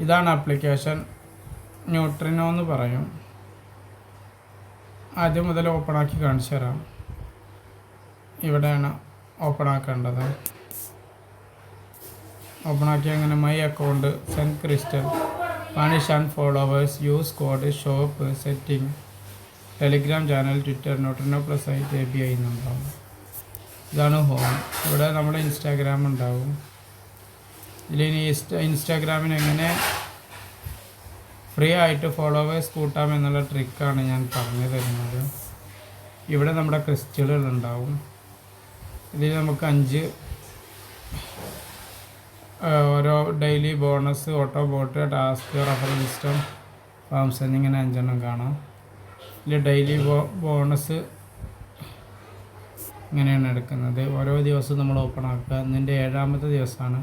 ഇതാണ് application, neutrino എന്ന് പറയും. ആദ്യം മുതൽ ഓപ്പണാക്കി കാണിച്ചു തരാം. ഇവിടെയാണ് ഓപ്പൺ ആക്കേണ്ടത്. ഓപ്പണാക്കി അങ്ങനെ my account, send crystal, punish and followers, use code, shop, setting, Telegram channel, Twitter, neutrino plus ആയിട്ട് API എന്നുണ്ടാവും. ഇതാണ് ഹോം. ഇവിടെ നമ്മുടെ ഇൻസ്റ്റാഗ്രാം ഉണ്ടാവും. ഇതിലിനി ഇൻസ്റ്റാഗ്രാമിന് എങ്ങനെ ഫ്രീ ആയിട്ട് ഫോളോവേഴ്സ് കൂട്ടാമെന്നുള്ള ട്രിക്കാണ് ഞാൻ പറഞ്ഞു തരുന്നത്. ഇവിടെ നമ്മുടെ ക്രിസ്റ്റലുകൾ ഉണ്ടാവും. ഇതിൽ നമുക്ക് 5 ഓരോ daily bonus, auto boat, task, referral system, farms എന്നിങ്ങനെ 5 കാണാം. ഇതിൽ ഡെയിലി ബോണസ് ഇങ്ങനെയാണ് എടുക്കുന്നത്. ഓരോ ദിവസവും നമ്മൾ ഓപ്പൺ ആക്കുക. ഇന്നിൻ്റെ 7ാമത്തെ ദിവസമാണ്.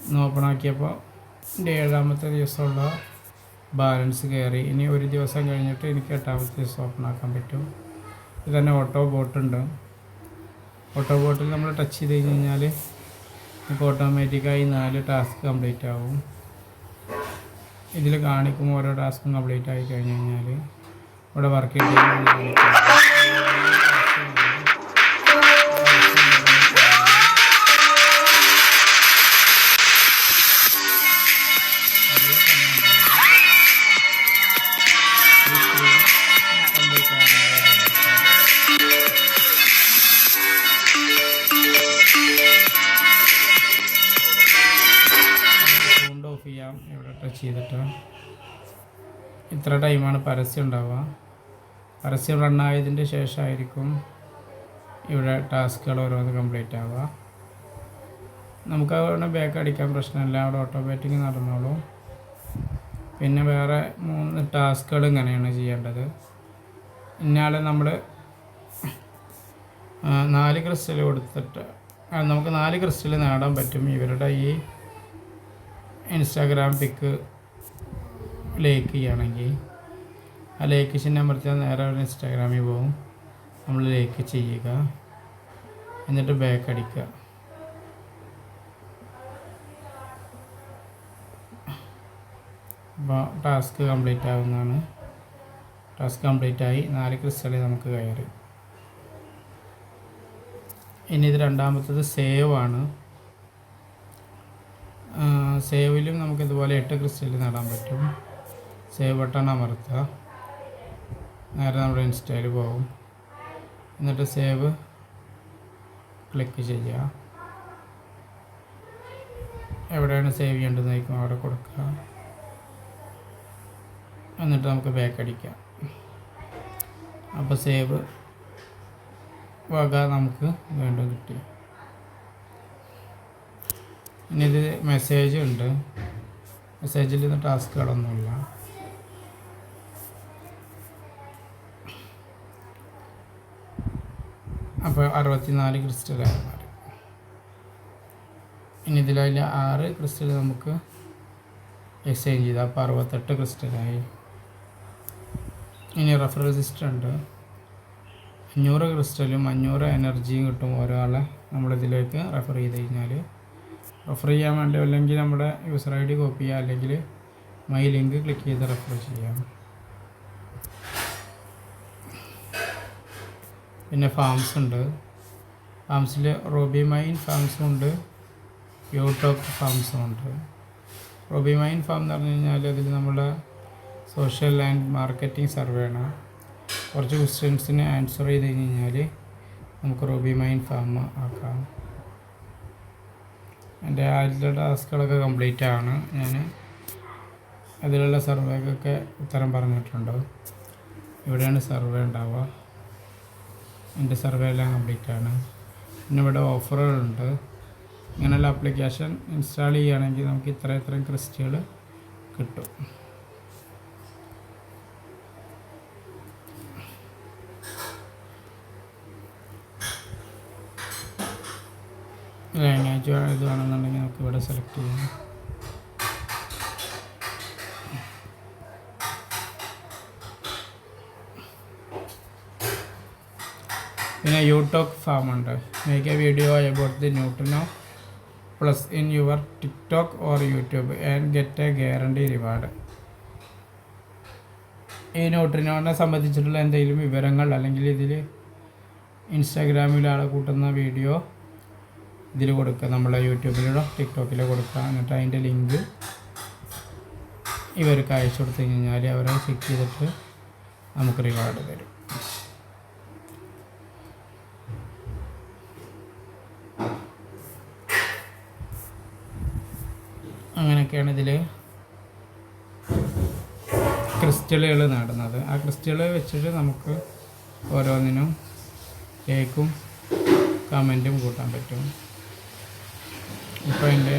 ഇന്ന് ഓപ്പൺ ആക്കിയപ്പോൾ എൻ്റെ 7ാമത്തെ ദിവസമുള്ള ബാലൻസ് കയറി. ഇനി ഒരു ദിവസം കഴിഞ്ഞിട്ട് എനിക്ക് 8ാമത്തെ ദിവസം ഓപ്പൺ ആക്കാൻ പറ്റും. ഇത് തന്നെ ഓട്ടോ ബോട്ടുണ്ട്. ഓട്ടോ ബോട്ടിൽ നമ്മൾ ടച്ച് ചെയ്ത് കഴിഞ്ഞാൽ നമുക്ക് ഓട്ടോമാറ്റിക്കായി 4 ടാസ്ക് കംപ്ലീറ്റ് ആവും. ഇതിൽ കാണിക്കുമ്പോൾ ഓരോ ടാസ്കും കംപ്ലീറ്റ് ആയി കഴിഞ്ഞ് കഴിഞ്ഞാൽ ഇവിടെ വർക്ക് ചെയ്ത് ഓഫ് ചെയ്യാം. ഇവിടെ ടച്ച് ചെയ്തിട്ട് ഇത്ര ടൈമാണ് പരസ്യം ഉണ്ടാവുക. പരസ്യം റണ്ണായതിൻ്റെ ശേഷമായിരിക്കും ഇവിടെ ടാസ്കുകൾ ഓരോന്ന് കംപ്ലീറ്റ് ആവുക. നമുക്ക് അവിടെ ബാക്ക് അടിക്കാൻ പ്രശ്നമില്ല, അവിടെ ഓട്ടോമാറ്റിക് നടന്നോളൂ. പിന്നെ വേറെ 3 ടാസ്കുകൾ ഇങ്ങനെയാണ് ചെയ്യേണ്ടത്. ഇന്നാളെ നമ്മൾ 4 ക്രിസ്റ്റൽ കൊടുത്തിട്ട് നമുക്ക് 4 ക്രിസ്റ്റൽ നേടാൻ പറ്റും. ഇവരുടെ ഈ ഇൻസ്റ്റാഗ്രാം പിക്ക് ലൈക്ക് ചെയ്യുകയാണെങ്കിൽ ആ ലൈക്ക് ചിഹ്നം അമർത്തിയാൽ നേരെ ഇൻസ്റ്റാഗ്രാമിൽ പോകും. നമ്മൾ ലൈക്ക് ചെയ്യുക, എന്നിട്ട് ബാക്ക് അടിക്കുക. അപ്പോൾ ടാസ്ക് കംപ്ലീറ്റ് ആവുന്നതാണ്. ടാസ്ക് കംപ്ലീറ്റ് ആയി. 4 ക്രിസ്റ്റൽ നമുക്ക് കയറി. ഇനി ഇത് 2ാമത്തത് സേവ് ആണ്. സേവിലും നമുക്കിതുപോലെ 8 ക്രിസ്റ്റൽ നേടാൻ പറ്റും. സേവ് ബട്ടൺ അമർത്തുക, നേരെ നമ്മുടെ ഇൻസ്റ്റയിൽ പോകും. എന്നിട്ട് സേവ് ക്ലിക്ക് ചെയ്യുക. എവിടെയാണ് സേവ് ചെയ്യേണ്ടതെന്നായിരിക്കും അവിടെ കൊടുക്കുക. എന്നിട്ട് നമുക്ക് ബാക്ക് അടിക്കാം. അപ്പോൾ സേവ് വക നമുക്ക് വീണ്ടും കിട്ടി. ഇനി ഇത് മെസ്സേജ് ഉണ്ട്. മെസ്സേജിൽ നിന്ന് ടാസ്കുകളൊന്നുമില്ല. അപ്പോൾ 64 ക്രിസ്റ്റലായി മാറി. ഇനി ഇതിലതിൽ 6 ക്രിസ്റ്റൽ നമുക്ക് എക്സ്ചേഞ്ച് ചെയ്താൽ അപ്പോൾ 68 ക്രിസ്റ്റലായി. ഇനി റഫറൽ സിസ്റ്റം ഉണ്ട്. 500 ക്രിസ്റ്റലും 500 എനർജിയും കിട്ടും ഒരാളെ നമ്മളിതിലേക്ക് റെഫർ ചെയ്ത് കഴിഞ്ഞാൽ. റെഫർ ചെയ്യാൻ വേണ്ടി അല്ലെങ്കിൽ നമ്മുടെ യൂസർ ID കോപ്പി ചെയ്യുക, അല്ലെങ്കിൽ മൈ ലിങ്ക് ക്ലിക്ക് ചെയ്ത് റെഫർ ചെയ്യാം. പിന്നെ ഫാംസ് ഉണ്ട്. ഫാംസിൽ റൂബി മൈൻ ഫാംസും ഉണ്ട്, യൂടോക്ക് ഫാംസും ഉണ്ട്. റൂബി മൈൻ ഫാം എന്ന് പറഞ്ഞു കഴിഞ്ഞാൽ അതിൽ നമ്മുടെ സോഷ്യൽ ആൻഡ് മാർക്കറ്റിംഗ് സർവേ ആണ്. കുറച്ച് ക്വസ്റ്റ്യൻസിന് ആൻസർ ചെയ്ത് കഴിഞ്ഞാൽ നമുക്ക് റൂബി മൈൻ ഫാം ആക്കാം. എൻ്റെ ആദ്യത്തെ ടാസ്കുകളൊക്കെ കംപ്ലീറ്റ് ആണ്. ഞാൻ അതിലുള്ള സർവേക്കൊക്കെ ഉത്തരം പറഞ്ഞിട്ടുണ്ട്. ഇവിടെയാണ് സർവേ ഉണ്ടാവുക. എൻ്റെ സർവേ എല്ലാം കംപ്ലീറ്റ് ആണ്. പിന്നെ ഇവിടെ ഓഫറുകളുണ്ട്. ഇങ്ങനെയുള്ള ആപ്ലിക്കേഷൻ ഇൻസ്റ്റാൾ ചെയ്യുകയാണെങ്കിൽ നമുക്ക് ഇത്രയും ക്രിസ്റ്റൽ കിട്ടും. ലാംഗ്വേജ് ഇത് വേണമെന്നുണ്ടെങ്കിൽ നമുക്ക് ഇവിടെ സെലക്ട് ചെയ്യാം. പിന്നെ യൂടോക്ക് ഫാം ഉണ്ട്. Make A video about the neutrino plus in your TikTok or YouTube and get a guarantee reward. ഈ ന്യൂട്രിനോണിനെ സംബന്ധിച്ചിട്ടുള്ള എന്തെങ്കിലും വിവരങ്ങൾ അല്ലെങ്കിൽ ഇതിൽ ഇൻസ്റ്റാഗ്രാമിൽ ആളെ കൂട്ടുന്ന വീഡിയോ ഇതിൽ കൊടുക്കുക, നമ്മളെ യൂട്യൂബിലോ ടിക്ടോക്കിലോ കൊടുക്കുക. എന്നിട്ട് അതിൻ്റെ ലിങ്ക് ഇവർക്ക് അയച്ചു കൊടുത്തു കഴിഞ്ഞാൽ അവരെ ചെക്ക് ചെയ്തിട്ട് നമുക്ക് റിവാർഡ് തരും. അങ്ങനെയൊക്കെയാണ് ഇതിൽ ക്രിസ്റ്റലുകൾ നേടുന്നത്. ആ ക്രിസ്റ്റലുകൾ വെച്ചിട്ട് നമുക്ക് ഓരോന്നിനും ലൈക്കും കമൻറ്റും കൂട്ടാൻ പറ്റും. ഇപ്പോൾ എൻ്റെ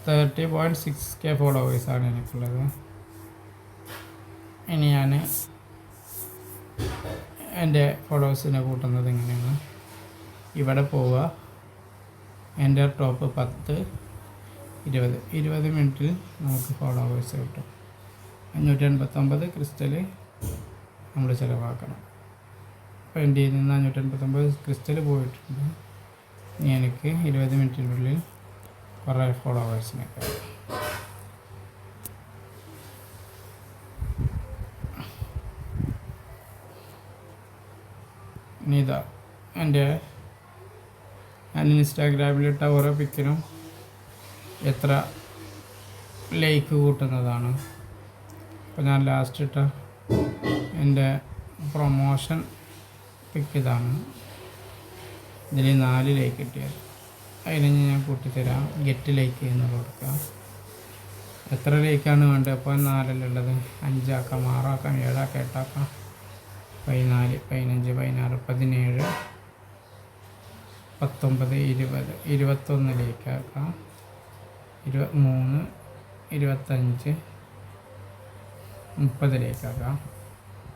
30.6K ഫോളോവേഴ്സാണ് എനിക്കുള്ളത്. ഇനി ഞാൻ എൻ്റെ ഫോളോവേഴ്സിനെ കൂട്ടുന്നത് എങ്ങനെയാണ്, ഇവിടെ പോവുക, എൻ്റെ ടോപ്പ് 10, 20 മിനിറ്റിൽ നമുക്ക് ഫോളോവേഴ്സ് കിട്ടും. 589 ക്രിസ്റ്റൽ നമ്മൾ ചിലവാക്കണം. അപ്പോൾ എൻ്റെ കയ്യിൽ നിന്ന് 589 ക്രിസ്റ്റൽ പോയിട്ടുണ്ട്. ഇനി എനിക്ക് 20 മിനിറ്റിനുള്ളിൽ കുറേ ഫോളോവേഴ്സിനെ കിട്ടും. ഇനി ഇതാ ഞാൻ ഇൻസ്റ്റാഗ്രാമിലിട്ട ഓരോ പിക്കിനും എത്ര ലൈക്ക് കൂട്ടുന്നതാണ്. അപ്പോൾ ഞാൻ ലാസ്റ്റ് ഇട്ട എൻ്റെ പ്രൊമോഷൻ പിക്ക് ഇതാണ്. ഇതിൽ 4 ലൈക്ക് കിട്ടിയത്. അതിന് ഞാൻ കൂട്ടിത്തരാം. ഗെറ്റ് ലൈക്ക് എന്നുള്ളത് കൊടുക്കുക. എത്ര ലൈക്കാണ് വേണ്ടത്? അപ്പോൾ 4 ഉള്ളത് 5 ആക്കാം, 6 ആക്കാം, 7 ആക്കാം, 8 ആക്കാം, 14, 15, 16, 17, 19, 20, 21 ലൈക്കാക്കാം, 23, 25, 30 ലൈക്കാക്കാം.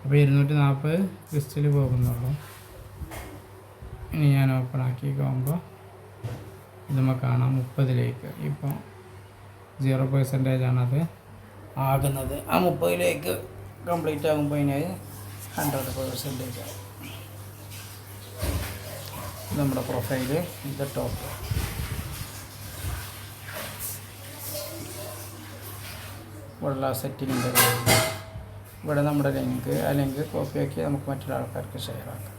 അപ്പോൾ 240 ക്രിസ്റ്റൽ പോകുന്നുള്ളൂ. ഇനി ഞാൻ ഓപ്പൺ ആക്കി പോകുമ്പോൾ ഇതുമ്പോൾ കാണാം 30 ലൈക്ക്. ഇപ്പോൾ 0% ആണത് ആകുന്നത്. ആ 30 ലൈക്ക് കംപ്ലീറ്റ് ആകുമ്പോൾ ഇനി 100% ആകും. നമ്മുടെ പ്രൊഫൈല് ഇത് ടോപ്പ്. ഉള്ള സെറ്റിങ്ങിൻ്റെ ഇവിടെ നമ്മുടെ ലിങ്ക്, ആ ലിങ്ക് കോപ്പി ആക്കി നമുക്ക് മറ്റൊരാൾക്കാർക്ക് ഷെയർ ആക്കാം.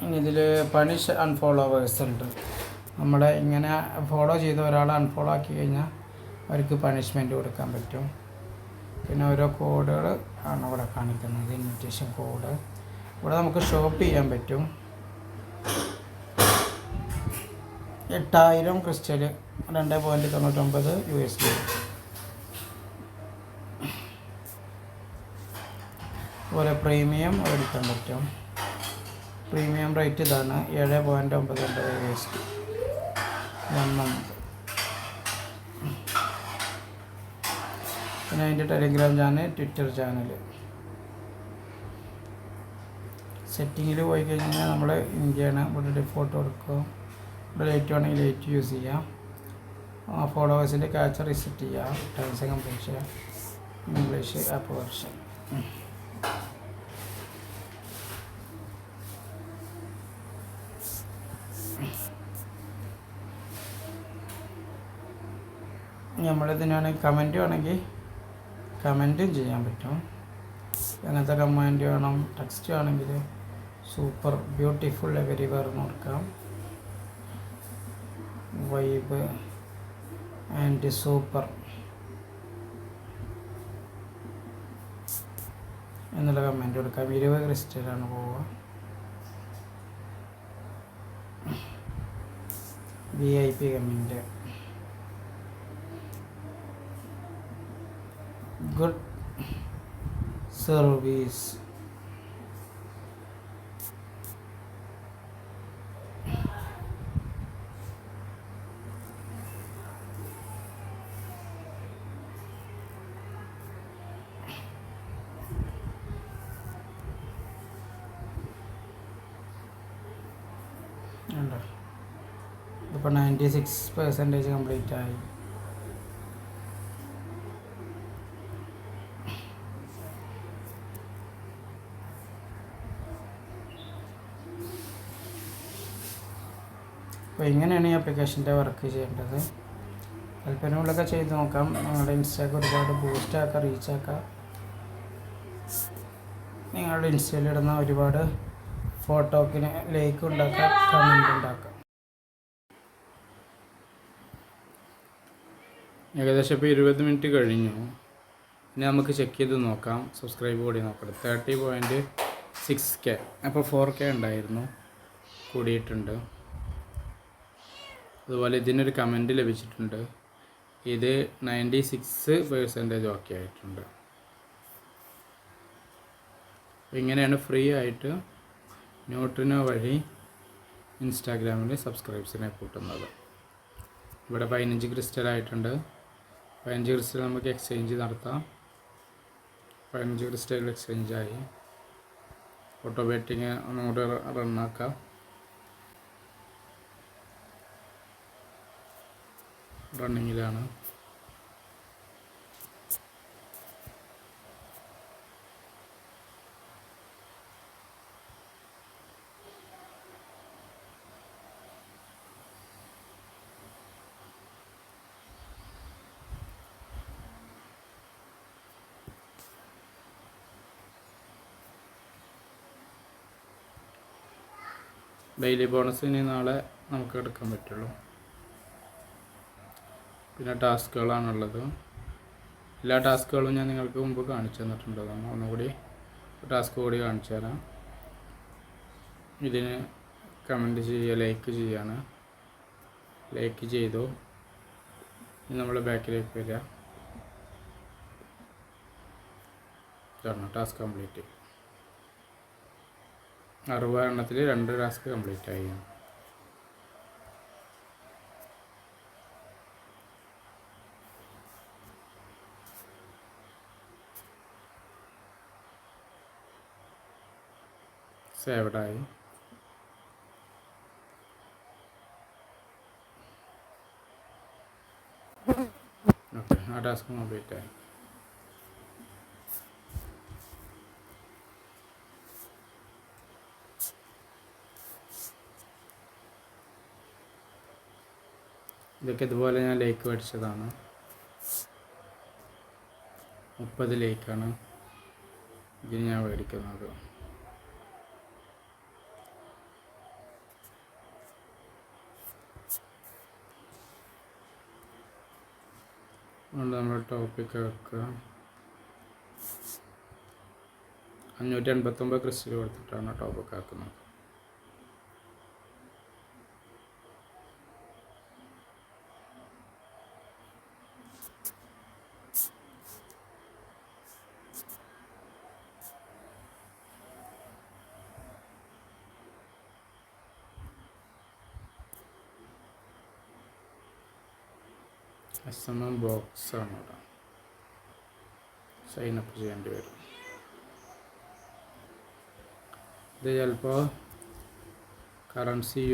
ഇനി ഇതിൽ പണിഷ് അൺഫോളോവേഴ്സ് ഉണ്ട്. നമ്മളെ ഇങ്ങനെ ഫോളോ ചെയ്ത ഒരാളെ അൺഫോളോ ആക്കി കഴിഞ്ഞാൽ അവർക്ക് പണിഷ്മെൻറ്റ് കൊടുക്കാൻ പറ്റും. പിന്നെ ഓരോ കോഡുകൾ ആണ് ഇവിടെ കാണിക്കുന്നത്, ഇൻവിറ്റേഷൻ കോഡ്. ഇവിടെ നമുക്ക് ഷോപ്പ് ചെയ്യാൻ പറ്റും. 8000 ക്രിസ്റ്റൽ, 2.99 USD. അതുപോലെ പ്രീമിയം എടുക്കാൻ പറ്റും. പ്രീമിയം റേറ്റ് ഇതാണ് 7.99 USD 1 month. പിന്നെ അതിൻ്റെ ടെലിഗ്രാം ചാനൽ, ട്വിറ്റർ ചാനൽ. സെറ്റിങ്ങിൽ പോയി കഴിഞ്ഞാൽ നമ്മൾ ഇന്ത്യയാണ്. ഇവിടെ ഡിഫോൾട്ട് കൊടുക്കുക. ഇവിടെ ലൈറ്റ് വേണമെങ്കിൽ ലൈറ്റ് യൂസ് ചെയ്യാം. ഫോളോവേഴ്സിൻ്റെ ക്യാച്ചർ റിസെറ്റ് ചെയ്യാം. Times and completion, English app version. നമ്മളിതിനാണെങ്കിൽ കമൻറ്റ് വേണമെങ്കിൽ കമൻറ്റും ചെയ്യാൻ പറ്റും. അങ്ങനത്തെ കമൻറ്റ് വേണം. ടെക്സ്റ്റ് ആണെങ്കിൽ സൂപ്പർ ബ്യൂട്ടിഫുൾ എവരിവെയർ എന്ന് കൊടുക്കാം. വൈബ് ആൻഡ് സൂപ്പർ എന്നുള്ള കമൻറ്റ് കൊടുക്കാം. 20 ക്രിസ്റ്റലാണ് പോവുക. VIP comment. Good service. ഉണ്ടോ? ഇപ്പോൾ 96% കംപ്ലീറ്റ് ആയി. അപ്പോൾ ഇങ്ങനെയാണ് ഈ ആപ്ലിക്കേഷൻ്റെ വർക്ക് ചെയ്യേണ്ടത്. താല്പര്യമുള്ളതൊക്കെ ചെയ്ത് നോക്കാം. നിങ്ങളുടെ ഇൻസ്റ്റയൊക്കെ ഒരുപാട് ബൂസ്റ്റാക്കാം, റീച്ചാക്കാം. നിങ്ങളുടെ ഇൻസ്റ്റയിലിടുന്ന ഒരുപാട് ഫോട്ടോക്കിന് ലൈക്ക് ഉണ്ടാക്കാം, കമൻ്റ് ഉണ്ടാക്കാം. ഏകദേശം ഇപ്പോൾ 20 മിനിറ്റ് കഴിഞ്ഞു. ഇനി നമുക്ക് ചെക്ക് ചെയ്ത് നോക്കാം. സബ്സ്ക്രൈബ് കൂടി നോക്കണം. 30.6K. അപ്പോൾ 4K ഉണ്ടായിരുന്നു, കൂടിയിട്ടുണ്ട്. അതുപോലെ ഇതിനൊരു കമൻറ്റ് ലഭിച്ചിട്ടുണ്ട്. ഇത് 96% ഓക്കെ ആയിട്ടുണ്ട്. ഇങ്ങനെയാണ് ഫ്രീ ആയിട്ട് ന്യൂട്രിനോ വഴി ഇൻസ്റ്റാഗ്രാമിൽ സബ്സ്ക്രൈബ്സിനെ കൂട്ടുന്നത്. ഇവിടെ 15 ക്രിസ്റ്റൽ ആയിട്ടുണ്ട്. 15 ക്രിസ്റ്റൽ നമുക്ക് എക്സ്ചേഞ്ച് നടത്താം. 15 ക്രിസ്റ്റൽ എക്സ്ചേഞ്ചായി. ഓട്ടോ ബെറ്റിങ് ഒന്നുകൂടെ റണ്ണാക്കാം. റണ്ണിങ്ങിലാണ്. ഡെയിലി ബോണസ് ഇനി നാളെ നമുക്ക് എടുക്കാൻ പറ്റുള്ളൂ. പിന്നെ ടാസ്കുകളാണുള്ളത്. എല്ലാ ടാസ്കുകളും ഞാൻ നിങ്ങൾക്ക് മുമ്പ് കാണിച്ചു തന്നിട്ടുള്ളതാണ്. ഒന്നുകൂടി ടാസ്ക് കൂടി കാണിച്ചു തരാം. ഇതിന് കമൻറ്റ് ചെയ്യുക, ലൈക്ക് ചെയ്യാണ്. ലൈക്ക് ചെയ്തു. ഇനി നമ്മൾ ബാക്കിലേക്ക് വരിക. ഇതാണ് ടാസ്ക് കംപ്ലീറ്റ്. 60 എണ്ണത്തിൽ 2 ടാസ്ക് കംപ്ലീറ്റ് ആയി. സേവ്ഡായി. ഓക്കെ, ആ ടാസ്ക് കംപ്ലീറ്റ് ആയി. ഇതൊക്കെ ഇതുപോലെ ഞാൻ ലൈക്ക് മേടിച്ചതാണ്. 30 ലൈക്കാണ് ഇതിന് ഞാൻ മേടിക്കുന്നത്. അതുകൊണ്ട് നമ്മൾ ടോപ്പിക്ക് വെക്കുക. 589 ക്രിസ്റ്റൽ കൊടുത്തിട്ടാണ് ടോപ്പിക്ക് ആക്കുന്നത്. ബോക്സാണ് ഇവിടെ സൈനപ്പ് ചെയ്യേണ്ടി വരും. ഇത് ചിലപ്പോൾ കറൻസി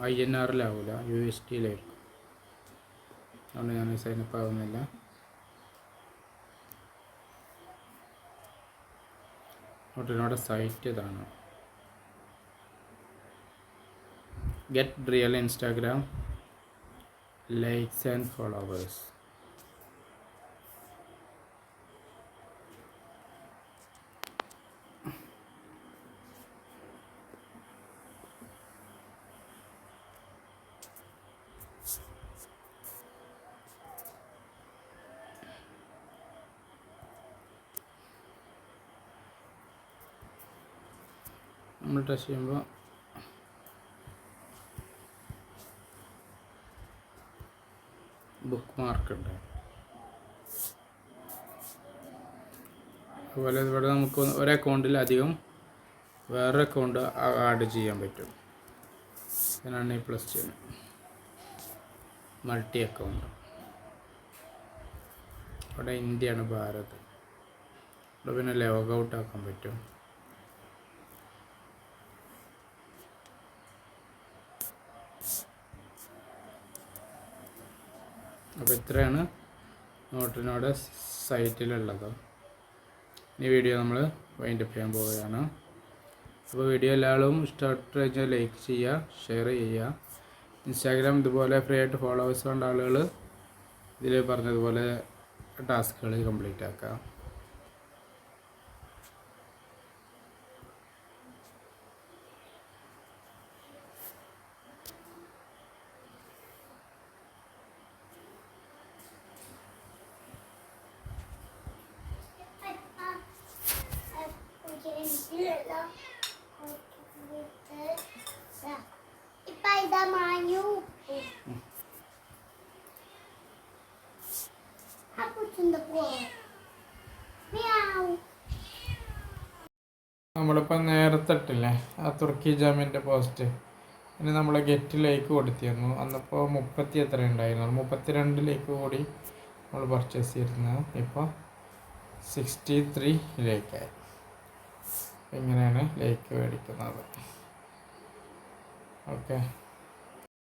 INR-ലാവില്ല, USD-യിലായിരിക്കും. അതുകൊണ്ട് ഞാൻ സൈനപ്പ് ആവുന്നില്ല. നോട്ടിനോടെ സൈറ്റ് ഇതാണ്. Get real Instagram likes and followers. നമ്മൾ ടച്ച് ചെയ്യുമ്പോൾ ബുക്ക് മാർക്ക് ഉണ്ട്. അതുപോലെ ഇവിടെ നമുക്ക് ഒരു അക്കൗണ്ടിലധികം വേറൊരു അക്കൗണ്ട് ആഡ് ചെയ്യാൻ പറ്റും. ഇതിനാണ് ഈ പ്ലസ് ചെയ്യുന്നത്. Multi account. ഇവിടെ ഇന്ത്യയാണ്, ഭാരത്. ഇവിടെ പിന്നെ ലോഗ് ഔട്ട് ആക്കാൻ പറ്റും. അപ്പോൾ ഇത്രയാണ് നോട്ടിനോട് സൈറ്റിലുള്ളത്. ഈ വീഡിയോ നമ്മൾ വൈൻഡപ്പ് ചെയ്യാൻ പോവുകയാണ്. അപ്പോൾ വീഡിയോ എല്ലാവരും ഇഷ്ടപ്പെട്ടു കഴിഞ്ഞാൽ ലൈക്ക് ചെയ്യുക, ഷെയർ ചെയ്യുക. ഇൻസ്റ്റാഗ്രാം ഇതുപോലെ ഫ്രീ ആയിട്ട് ഫോളോവേഴ്സ് വേണ്ട ആളുകൾ ഇതിൽ പറഞ്ഞതുപോലെ ടാസ്കുകൾ കംപ്ലീറ്റ് ആക്കുക. നമ്മളിപ്പോൾ നേരത്തെ ഇട്ടില്ലേ ആ തുർക്കി ജാമിൻ്റെ പോസ്റ്റ്, ഇനി നമ്മൾ ഗെറ്റിലേക്ക് കൊടുത്തിരുന്നു. അന്നപ്പോൾ 30 എത്ര ഉണ്ടായിരുന്നു, 32 ലേക്ക് കൂടി നമ്മൾ പർച്ചേസ് ചെയ്തിരുന്നത്. ഇപ്പോൾ 63 ലേക്കായി. ഇങ്ങനെയാണ് ലേക്ക് മേടിക്കുന്നത്. ഓക്കെ.